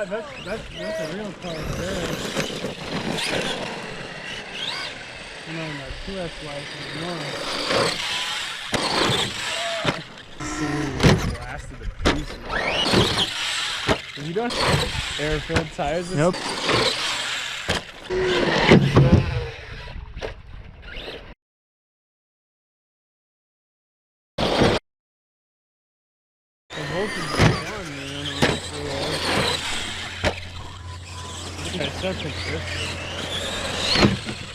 that's a real car there. You know, my 2S license, blasted to pieces. Have you done air-filled tires? Nope. The voltage is down, man, honestly. Okay, so consistent.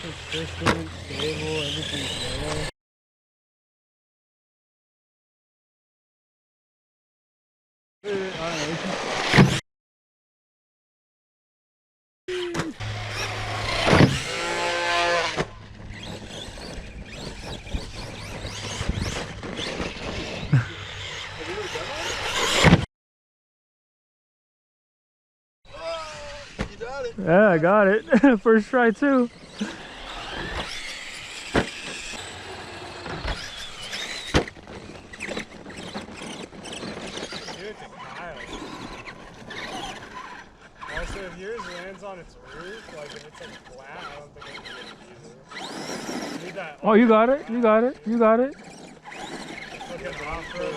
Consistent, stable, everything's there. Yeah, I got it. First try too. Also, if yours lands on its roof, like if it's like flat, I don't think it's good either. You need that. Oh, you got it. You got it. You got it. Like an off-road.